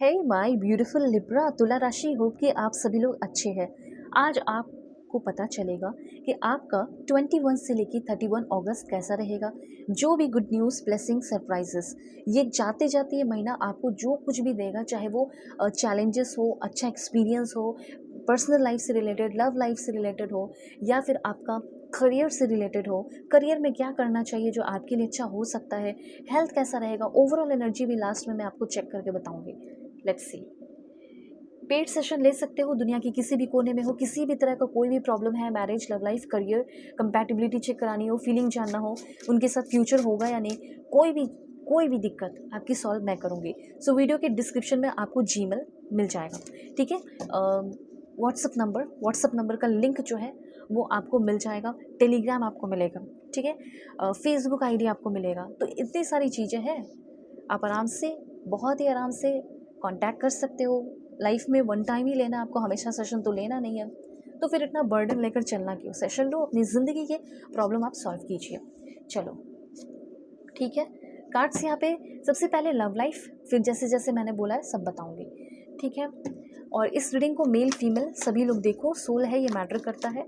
Hey my beautiful Libra तुला राशि, hope कि आप सभी लोग अच्छे हैं। आज आपको पता चलेगा कि आपका 21 से लेकर 31 अगस्त कैसा रहेगा। जो भी गुड न्यूज़, ब्लेसिंग, सरप्राइजेस, ये जाते जाते ये महीना आपको जो कुछ भी देगा, चाहे वो चैलेंजेस हो, अच्छा एक्सपीरियंस हो, पर्सनल लाइफ से रिलेटेड, लव लाइफ से रिलेटेड हो, या फिर आपका करियर से रिलेटेड हो, करियर में क्या करना चाहिए जो आपके लिए अच्छा हो सकता है, हेल्थ कैसा रहेगा, ओवरऑल एनर्जी भी लास्ट में मैं आपको चेक करके बताऊंगी। Let's see. पेड सेशन ले सकते हो, दुनिया के किसी भी कोने में हो, किसी भी तरह का कोई भी प्रॉब्लम है, marriage, love life, career, compatibility check करानी हो, फीलिंग जानना हो, उनके साथ फ्यूचर होगा या नहीं, कोई भी दिक्कत आपकी सॉल्व मैं करूँगी। सो वीडियो के डिस्क्रिप्शन में आपको जीमेल मिल जाएगा, ठीक है। व्हाट्सअप नंबर का लिंक जो है वो आपको मिल जाएगा, टेलीग्राम आपको मिलेगा, ठीक है, फेसबुक आईडी आपको मिलेगा। तो इतनी सारी चीज़ें हैं, आप आराम से, बहुत ही आराम से कांटेक्ट कर सकते हो। लाइफ में वन टाइम ही लेना, आपको हमेशा सेशन तो लेना नहीं है, तो फिर इतना बर्डन लेकर चलना क्यों। सेशन लो, अपनी ज़िंदगी के प्रॉब्लम आप सॉल्व कीजिए। चलो ठीक है, कार्ड्स यहाँ पे सबसे पहले लव लाइफ, फिर जैसे जैसे मैंने बोला है सब बताऊंगी, ठीक है। और इस रीडिंग को मेल फीमेल सभी लोग देखो, सोल है, ये मैटर करता है।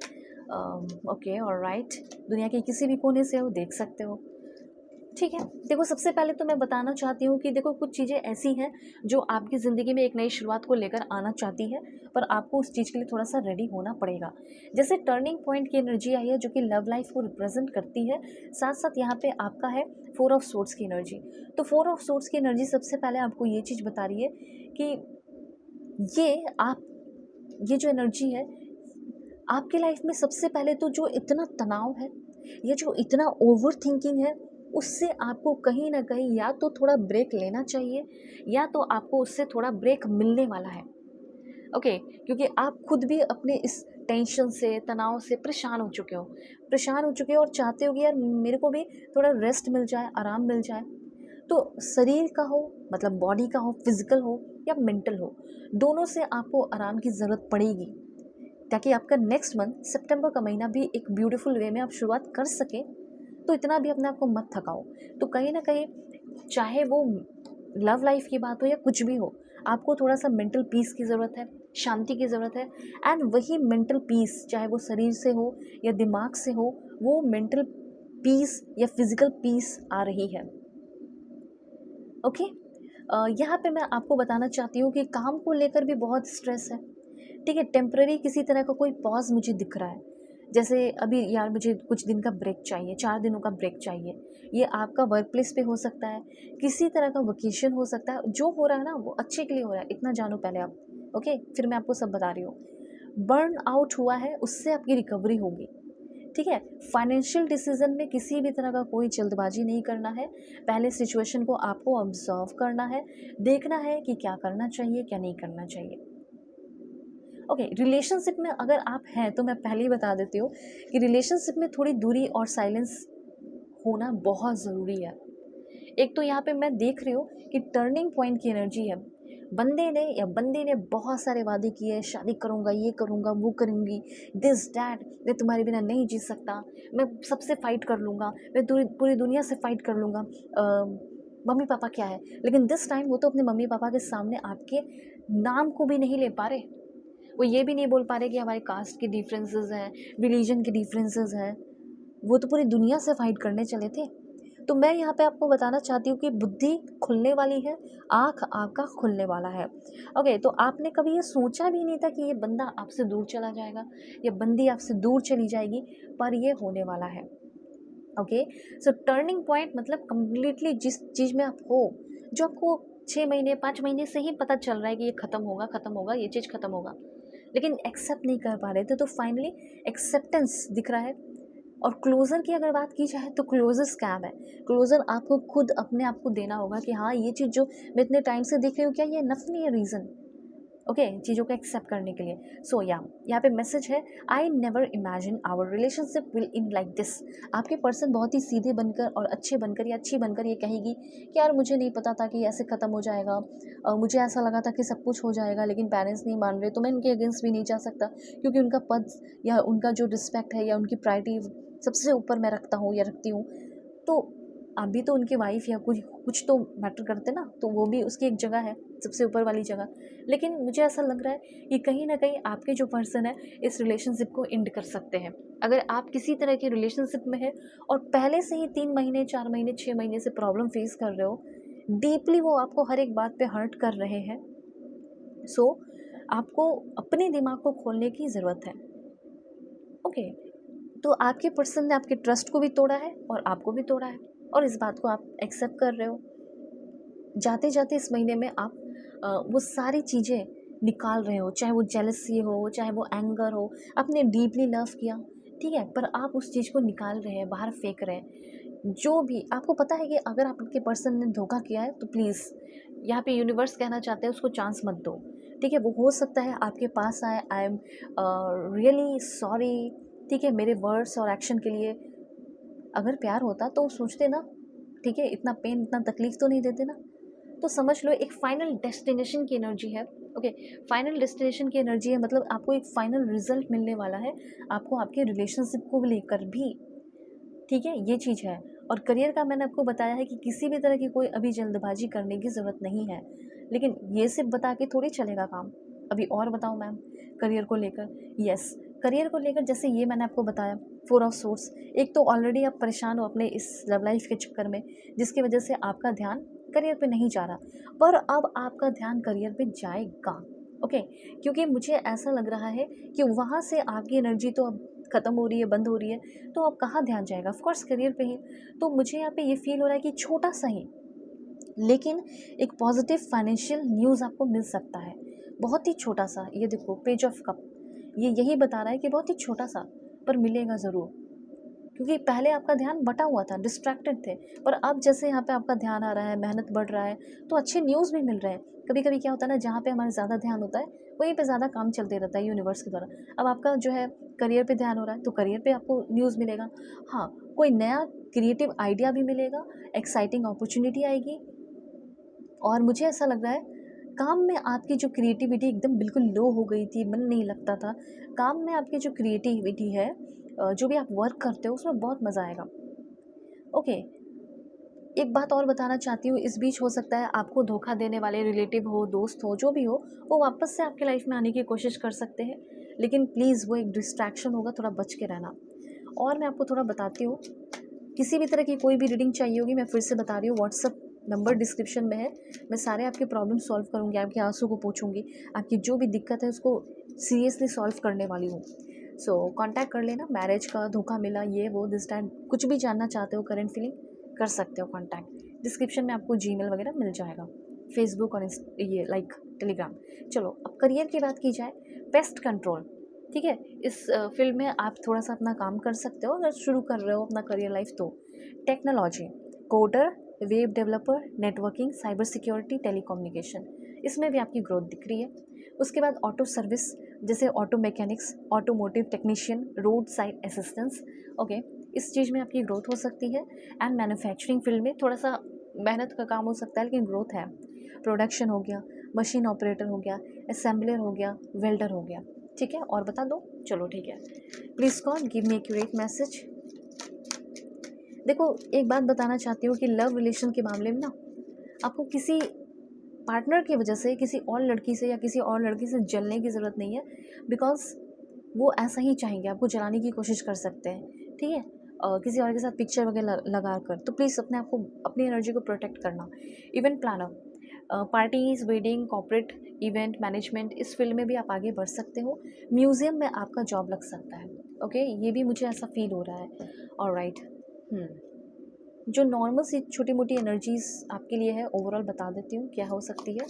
ओके ऑलराइट, दुनिया के किसी भी कोने से हो देख सकते हो, ठीक है। देखो सबसे पहले तो मैं बताना चाहती हूँ कि देखो कुछ चीज़ें ऐसी हैं जो आपकी ज़िंदगी में एक नई शुरुआत को लेकर आना चाहती है, पर आपको उस चीज़ के लिए थोड़ा सा रेडी होना पड़ेगा। जैसे टर्निंग पॉइंट की एनर्जी आई है जो कि लव लाइफ को रिप्रेजेंट करती है, साथ साथ यहाँ पे आपका है 4 ऑफ सोर्ड्स की एनर्जी। तो 4 ऑफ सोर्ड्स की एनर्जी सबसे पहले आपको ये चीज़ बता रही है कि ये जो एनर्जी है आपकी लाइफ में, सबसे पहले तो जो इतना तनाव है, ये जो इतना ओवर थिंकिंग है, उससे आपको कहीं ना कहीं या तो थोड़ा ब्रेक लेना चाहिए, या तो आपको उससे थोड़ा ब्रेक मिलने वाला है। ओके, क्योंकि आप खुद भी अपने इस टेंशन से, तनाव से परेशान हो चुके हो और चाहते हो कि यार मेरे को भी थोड़ा रेस्ट मिल जाए, आराम मिल जाए। तो शरीर का हो, मतलब बॉडी का हो, फिजिकल हो या मेंटल हो, दोनों से आपको आराम की ज़रूरत पड़ेगी, ताकि आपका नेक्स्ट मंथ सितंबर का महीना भी एक ब्यूटीफुल वे में आप शुरुआत कर सकें। तो इतना भी अपने आप को मत थकाओ। तो कहीं ना कहीं, चाहे वो लव लाइफ की बात हो या कुछ भी हो, आपको थोड़ा सा मेंटल पीस की ज़रूरत है, शांति की ज़रूरत है। एंड वही मेंटल पीस, चाहे वो शरीर से हो या दिमाग से हो, वो मेंटल पीस या फिजिकल पीस आ रही है। ओके, यहाँ पे मैं आपको बताना चाहती हूँ कि काम को लेकर भी बहुत स्ट्रेस है, ठीक है। टेम्पररी किसी तरह का कोई पॉज मुझे दिख रहा है, जैसे अभी यार मुझे कुछ दिन का ब्रेक चाहिए, 4 दिनों का ब्रेक चाहिए। ये आपका वर्क प्लेस पे हो सकता है, किसी तरह का वेकेशन हो सकता है। जो हो रहा है ना वो अच्छे के लिए हो रहा है, इतना जानो पहले आप। ओके, फिर मैं आपको सब बता रही हूँ। बर्न आउट हुआ है, उससे आपकी रिकवरी होगी, ठीक है। फाइनेंशियल डिसीजन में किसी भी तरह का कोई जल्दबाजी नहीं करना है, पहले सिचुएशन को आपको ऑब्जर्व करना है, देखना है कि क्या करना चाहिए, क्या नहीं करना चाहिए। ओके, रिलेशनशिप में अगर आप हैं तो मैं पहले ही बता देती हूँ कि रिलेशनशिप में थोड़ी दूरी और साइलेंस होना बहुत ज़रूरी है। एक तो यहाँ पे मैं देख रही हूँ कि टर्निंग पॉइंट की एनर्जी है, बंदे ने बहुत सारे वादे किए, शादी करूँगा, ये करूँगा, वो करूँगी, दिस डैट, मैं तुम्हारे बिना नहीं जी सकता, मैं सबसे फाइट कर लूँगा, मैं पूरी दुनिया से फाइट कर लूँगा, मम्मी पापा क्या है। लेकिन दिस टाइम वो तो अपने मम्मी पापा के सामने आपके नाम को भी नहीं ले पा रहे, वो ये भी नहीं बोल पा रहे कि हमारे कास्ट के डिफरेंसेस हैं, रिलीजन के डिफरेंसेस हैं, वो तो पूरी दुनिया से फाइट करने चले थे। तो मैं यहाँ पे आपको बताना चाहती हूँ कि बुद्धि खुलने वाली है, आँख आपका खुलने वाला है। ओके, तो आपने कभी ये सोचा भी नहीं था कि ये बंदा आपसे दूर चला जाएगा, या बंदी आपसे दूर चली जाएगी, पर ये होने वाला है। ओके, सो टर्निंग पॉइंट मतलब कम्प्लीटली जिस चीज़ में आप हो, जो आपको 6 महीने 5 महीने से ही पता चल रहा है कि ये ख़त्म होगा, ये चीज़ ख़त्म होगा, लेकिन एक्सेप्ट नहीं कर पा रहे थे, तो फाइनली एक्सेप्टेंस दिख रहा है। और क्लोज़र की अगर बात की जाए तो क्लोज़र स्कैम है। क्लोज़र आपको खुद अपने आप को देना होगा कि हाँ, ये चीज़ जो मैं इतने टाइम से देख रही हूँ, क्या ये इनफ नहीं है रीज़न, ओके, चीज़ों को एक्सेप्ट करने के लिए। सो यहाँ पे मैसेज है, I never imagine our relationship will end like this. आपके पर्सन बहुत ही सीधे बनकर और अच्छे बनकर या अच्छी बनकर ये कहेगी कि यार मुझे नहीं पता था कि ऐसे ख़त्म हो जाएगा, मुझे ऐसा लगा था कि सब कुछ हो जाएगा, लेकिन पेरेंट्स नहीं मान रहे, तो मैं इनके अगेंस्ट भी नहीं जा सकता, क्योंकि उनका पद या उनका जो रिस्पेक्ट है या उनकी प्रायोरिटी सबसे ऊपर मैं रखता हूँ या रखती हूँ। तो आप भी तो उनकी वाइफ या कुछ कुछ तो मैटर करते ना, तो वो भी उसकी एक जगह है, सबसे ऊपर वाली जगह। लेकिन मुझे ऐसा लग रहा है कि कहीं ना कहीं आपके जो पर्सन है इस रिलेशनशिप को एंड कर सकते हैं। अगर आप किसी तरह की रिलेशनशिप में है और पहले से ही 3 महीने 4 महीने 6 महीने से प्रॉब्लम फेस कर रहे हो, डीपली वो आपको हर एक बात पे हर्ट कर रहे हैं, सो आपको अपने दिमाग को खोलने की ज़रूरत है। ओके, तो आपके पर्सन ने आपके ट्रस्ट को भी तोड़ा है और आपको भी तोड़ा है, और इस बात को आप एक्सेप्ट कर रहे हो। जाते जाते इस महीने में आप वो सारी चीज़ें निकाल रहे हो, चाहे वो जेलसी हो, चाहे वो एंगर हो। आपने डीपली लव किया, ठीक है, पर आप उस चीज़ को निकाल रहे हैं, बाहर फेंक रहे हैं। जो भी आपको पता है कि अगर आपके पर्सन ने धोखा किया है तो प्लीज़, यहाँ पे यूनिवर्स कहना चाहते हैं उसको चांस मत दो, ठीक है। वो हो सकता है आपके पास आए, आई एम रियली सॉरी, ठीक है, मेरे वर्ड्स और एक्शन के लिए। अगर प्यार होता तो सोचते ना, ठीक है, इतना पेन इतना तकलीफ तो नहीं देते ना। तो समझ लो एक फाइनल डेस्टिनेशन की एनर्जी है। ओके, फाइनल डेस्टिनेशन की एनर्जी है, मतलब आपको एक फाइनल रिजल्ट मिलने वाला है, आपको आपके रिलेशनशिप को लेकर भी, ठीक है, ये चीज़ है। और करियर का मैंने आपको बताया है कि किसी भी तरह की कोई अभी जल्दबाजी करने की ज़रूरत नहीं है। लेकिन ये सिर्फ बता के थोड़ी चलेगा काम। अभी और बताऊँ मैम करियर को लेकर? यस, करियर को लेकर जैसे ये मैंने आपको बताया, 4 ऑफ सोर्स। एक तो ऑलरेडी आप परेशान हो अपने इस लव लाइफ के चक्कर में, जिसकी वजह से आपका ध्यान करियर पे नहीं जा रहा, पर अब आपका ध्यान करियर पे जाएगा। ओके, क्योंकि मुझे ऐसा लग रहा है कि वहाँ से आपकी एनर्जी तो अब ख़त्म हो रही है, बंद हो रही है, तो अब कहाँ ध्यान जाएगा? ऑफ कोर्स करियर पे ही। तो मुझे यहाँ पे ये फील हो रहा है कि छोटा सा ही, लेकिन एक पॉजिटिव फाइनेंशियल न्यूज़ आपको मिल सकता है, बहुत ही छोटा सा। ये देखो पेज ऑफ कप, ये यही बता रहा है कि बहुत ही छोटा सा, पर मिलेगा ज़रूर। क्योंकि पहले आपका ध्यान बटा हुआ था, डिस्ट्रैक्टेड थे, पर अब जैसे यहाँ पे आपका ध्यान आ रहा है, मेहनत बढ़ रहा है, तो अच्छे न्यूज़ भी मिल रहे हैं। कभी कभी क्या होता है ना, जहाँ पे हमारा ज़्यादा ध्यान होता है वहीं पे ज़्यादा काम चलते रहता है यूनिवर्स के द्वारा। अब आपका जो है करियर पे ध्यान हो रहा है, तो करियर पे आपको न्यूज़ मिलेगा। हाँ, कोई नया क्रिएटिव आइडिया भी मिलेगा, एक्साइटिंग अपॉर्चुनिटी आएगी। और मुझे ऐसा लग रहा है काम में आपकी जो क्रिएटिविटी एकदम बिल्कुल लो हो गई थी, मन नहीं लगता था, काम में आपकी जो क्रिएटिविटी है, जो भी आप वर्क करते हो उसमें बहुत मज़ा आएगा। ओके, एक बात और बताना चाहती हूँ, इस बीच हो सकता है आपको धोखा देने वाले रिलेटिव हो, दोस्त हो, जो भी हो, वो वापस से आपके लाइफ में आने की कोशिश कर सकते हैं, लेकिन प्लीज़ वो एक डिस्ट्रैक्शन होगा, थोड़ा बच के रहना। और मैं आपको थोड़ा बताती हूँ, किसी भी तरह की कोई भी रीडिंग चाहिए होगी, मैं फिर से बता रही हूँ, व्हाट्सअप नंबर डिस्क्रिप्शन में है। मैं सारे आपके प्रॉब्लम सॉल्व करूँगी, आपके आंसू को पूछूंगी, आपकी जो भी दिक्कत है उसको सीरियसली सॉल्व करने वाली हूँ। सो कांटेक्ट कर लेना। मैरिज का धोखा मिला, ये वो दिस टाइम, कुछ भी जानना चाहते हो, करेंट फीलिंग, कर सकते हो कांटेक्ट। डिस्क्रिप्शन में आपको जीमेल वगैरह मिल जाएगा, फेसबुक और ये लाइक टेलीग्राम। चलो अब करियर की बात की जाए, पेस्ट कंट्रोल, ठीक है, इस फील्ड में आप थोड़ा सा अपना काम कर सकते हो अगर शुरू कर रहे हो अपना करियर लाइफ तो। Technology, coder, web developer, networking, cyber security, telecommunication, इसमें भी आपकी ग्रोथ दिख रही है। उसके बाद ऑटो सर्विस, जैसे auto mechanics, automotive technician, road side assistance, okay, इस चीज़ में आपकी ग्रोथ हो सकती है। एंड मैन्युफैक्चरिंग फील्ड में थोड़ा सा मेहनत का काम हो सकता है, लेकिन ग्रोथ है। प्रोडक्शन हो गया, मशीन ऑपरेटर हो गया, असेंबलर हो गया, वेल्डर हो गया, ठीक है। और बता दो, चलो ठीक है। Please God give me accurate message. देखो एक बात बताना चाहती हूँ कि लव रिलेशन के मामले में ना, आपको किसी पार्टनर की वजह से किसी और लड़की से या किसी और लड़की से जलने की ज़रूरत नहीं है, बिकॉज वो ऐसा ही चाहेंगे, आपको जलाने की कोशिश कर सकते हैं, ठीक है, किसी और के साथ पिक्चर वगैरह लगा कर। तो प्लीज़ अपने आप को, अपनी एनर्जी को प्रोटेक्ट करना। Event planner, parties, wedding, corporate event management, इस फील्ड में भी आप आगे बढ़ सकते हो। म्यूज़ियम में आपका जॉब लग सकता है, ओके, ये भी मुझे ऐसा फील हो रहा है। ऑलराइट, जो नॉर्मल सी छोटी मोटी एनर्जीज आपके लिए है, ओवरऑल बता देती हूँ क्या हो सकती है।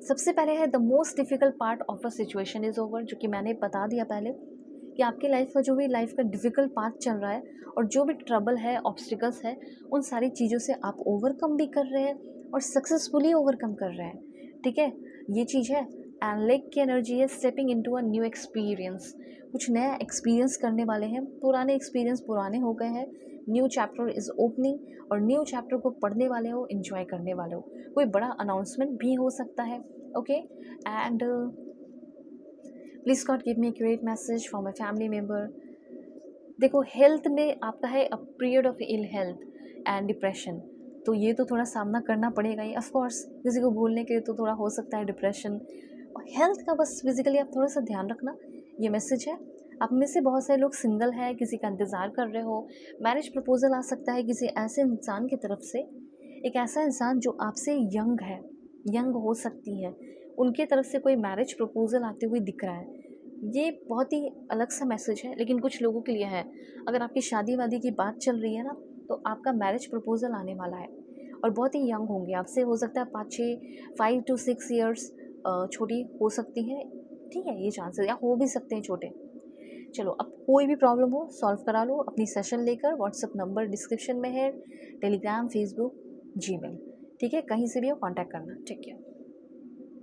सबसे पहले है the most difficult part of a situation is over, जो कि मैंने बता दिया पहले कि आपकी लाइफ का जो भी लाइफ का डिफ़िकल्ट पाथ चल रहा है और जो भी ट्रबल है, ऑब्स्टिकल्स है, उन सारी चीज़ों से आप ओवरकम भी कर रहे हैं और सक्सेसफुली ओवरकम कर रहे हैं, ठीक है, ये चीज़ है। एंड लेग की एनर्जी है stepping into a new experience, कुछ नया एक्सपीरियंस करने वाले हैं, पुराने एक्सपीरियंस पुराने हो गए हैं, न्यू चैप्टर इज़ ओपनिंग, और न्यू चैप्टर को पढ़ने वाले हो, एंजॉय करने वाले हो, कोई बड़ा अनाउंसमेंट भी हो सकता है, okay. And please God give me accurate message for my family member. देखो हेल्थ में आपका है a period of ill health and depression, तो ये तो थोड़ा सामना करना पड़ेगा ही ऑफ कोर्स। किसी को बोलने के लिए तो थोड़ा हो सकता है डिप्रेशन और हेल्थ का, बस फिजिकली आप थोड़ा सा ध्यान रखना, ये मैसेज है। आप में से बहुत सारे लोग सिंगल हैं, किसी का इंतज़ार कर रहे हो, मैरिज प्रपोजल आ सकता है किसी ऐसे इंसान की तरफ से, एक ऐसा इंसान जो आपसे यंग है, यंग हो सकती है, उनके तरफ से कोई मैरिज प्रपोजल आते हुए दिख रहा है। ये बहुत ही अलग सा मैसेज है, लेकिन कुछ लोगों के लिए है। अगर आपकी शादी वादी की बात चल रही है ना, तो आपका मैरिज प्रपोजल आने वाला है और बहुत ही यंग होंगे, आपसे हो सकता है 5-6 5 to 6 ईयर्स छोटी हो सकती हैं, ठीक है, ये चांसेस, या हो भी सकते हैं छोटे। चलो, अब कोई भी प्रॉब्लम हो सॉल्व करा लो अपनी सेशन लेकर, व्हाट्सअप नंबर डिस्क्रिप्शन में है, टेलीग्राम, फेसबुक, जीमेल, ठीक है, कहीं से भी हो कांटेक्ट करना, ठीक है।